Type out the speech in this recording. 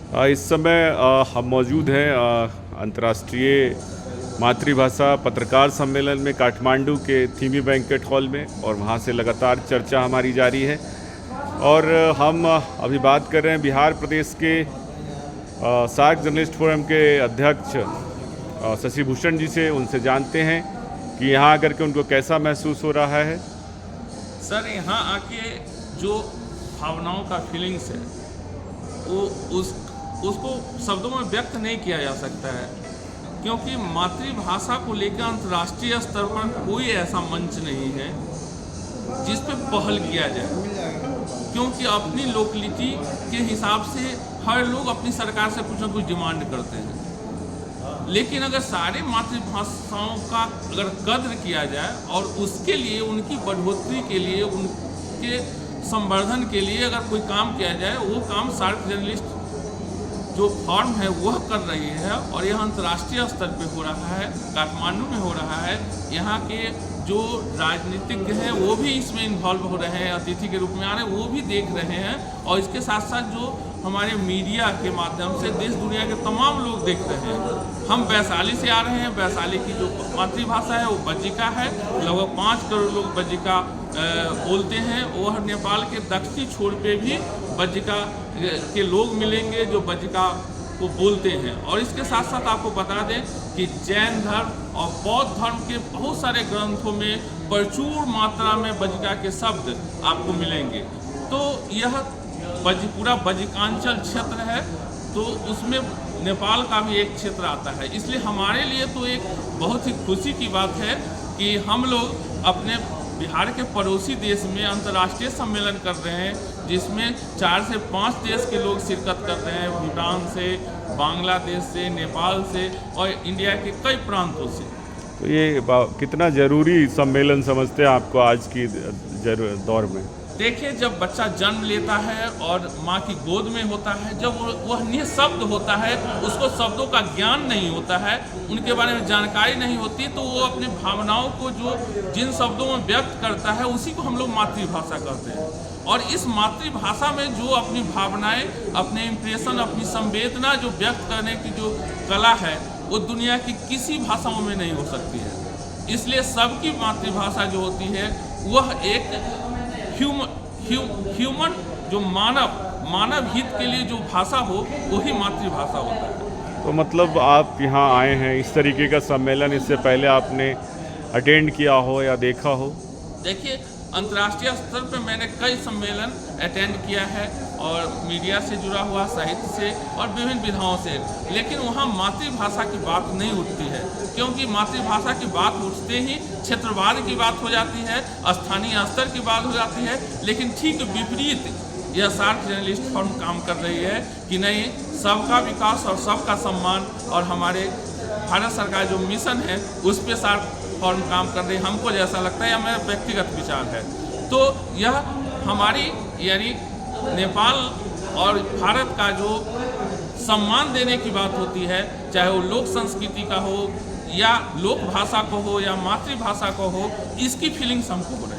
इस समय हम मौजूद हैं अंतर्राष्ट्रीय मातृभाषा पत्रकार सम्मेलन में काठमांडू के थीमी बैंक्वेट हॉल में, और वहाँ से लगातार चर्चा हमारी जारी है। और हम अभी बात कर रहे हैं बिहार प्रदेश के सार्क जर्नलिस्ट फोरम के अध्यक्ष शशि भूषण जी से। उनसे जानते हैं कि यहाँ आकर के उनको कैसा महसूस हो रहा है। सर, यहाँ आके जो भावनाओं का फीलिंग्स है वो उसको शब्दों में व्यक्त नहीं किया जा सकता है, क्योंकि मातृभाषा को लेकर अंतर्राष्ट्रीय स्तर पर कोई ऐसा मंच नहीं है जिस पे पहल किया जाए, क्योंकि अपनी लोकलिटी के हिसाब से हर लोग अपनी सरकार से कुछ ना कुछ डिमांड करते हैं। लेकिन अगर सारे मातृभाषाओं का अगर कद्र किया जाए और उसके लिए, उनकी बढ़ोतरी के लिए, उनके संवर्धन के लिए अगर कोई काम किया जाए, वो काम सार्क जर्नलिस्ट जो फॉर्म है वह कर रही है। और यह अंतर्राष्ट्रीय स्तर पे हो रहा है, काठमांडू में हो रहा है। यहाँ के जो राजनीतिज्ञ हैं वो भी इसमें इन्वॉल्व हो रहे हैं, अतिथि के रूप में आ रहे हैं, वो भी देख रहे हैं। और इसके साथ साथ जो हमारे मीडिया के माध्यम से देश दुनिया के तमाम लोग देख रहे हैं। हम वैशाली से आ रहे हैं। वैशाली की जो मातृभाषा है वो बज्जिका है। लगभग 5 करोड़ लोग बज्जिका बोलते हैं। वह नेपाल के दक्षिणी छोर पे भी बज्जिका के लोग मिलेंगे जो बज्जिका को बोलते हैं। और इसके साथ साथ आपको बता दें कि जैन धर्म और बौद्ध धर्म के बहुत सारे ग्रंथों में प्रचुर मात्रा में बज्जिका के शब्द आपको मिलेंगे। तो यह पूरा बज्जिकांचल क्षेत्र है, तो उसमें नेपाल का भी एक क्षेत्र आता है। इसलिए हमारे लिए तो एक बहुत ही खुशी की बात है कि हम लोग अपने बिहार के पड़ोसी देश में अंतर्राष्ट्रीय सम्मेलन कर रहे हैं, जिसमें 4 से 5 देश के लोग शिरकत कर रहे हैं। भूटान से, बांग्लादेश से, नेपाल से और इंडिया के कई प्रांतों से। तो ये कितना ज़रूरी सम्मेलन समझते हैं आपको आज की दौर में? देखिए, जब बच्चा जन्म लेता है और माँ की गोद में होता है, जब वह निःशब्द होता है, उसको शब्दों का ज्ञान नहीं होता है, उनके बारे में जानकारी नहीं होती, तो वो अपनी भावनाओं को जो जिन शब्दों में व्यक्त करता है उसी को हम लोग मातृभाषा कहते हैं। और इस मातृभाषा में जो अपनी भावनाएं, अपने इम्प्रेशन, अपनी संवेदना जो व्यक्त करने की जो कला है वो दुनिया की किसी भाषाओं में नहीं हो सकती है। इसलिए सबकी मातृभाषा जो होती है वह एक ह्यूमन जो मानव हित के लिए जो भाषा हो वही मातृभाषा होता है। तो मतलब आप यहाँ आए हैं, इस तरीके का सम्मेलन इससे पहले आपने अटेंड किया हो या देखा हो? देखिए, अंतर्राष्ट्रीय स्तर पर मैंने कई सम्मेलन अटेंड किया है, और मीडिया से जुड़ा हुआ, साहित्य से और विभिन्न विधाओं से, लेकिन वहाँ मातृभाषा की बात नहीं उठती है, क्योंकि मातृभाषा की बात उठते ही क्षेत्रवाद की बात हो जाती है, स्थानीय स्तर की बात हो जाती है। लेकिन ठीक विपरीत यह सार्क जर्नलिस्ट फोरम काम कर रही है कि नहीं, सबका विकास और सबका सम्मान, और हमारे भारत सरकार जो मिशन है उस पर सार्क फोरम काम कर रही है। हमको जैसा लगता है, यह मेरा व्यक्तिगत विचार है। तो यह हमारी यानी नेपाल और भारत का जो सम्मान देने की बात होती है, चाहे वो लोक संस्कृति का हो या लोक भाषा को हो या मातृभाषा को हो, इसकी फीलिंग्स हमको हो रही है।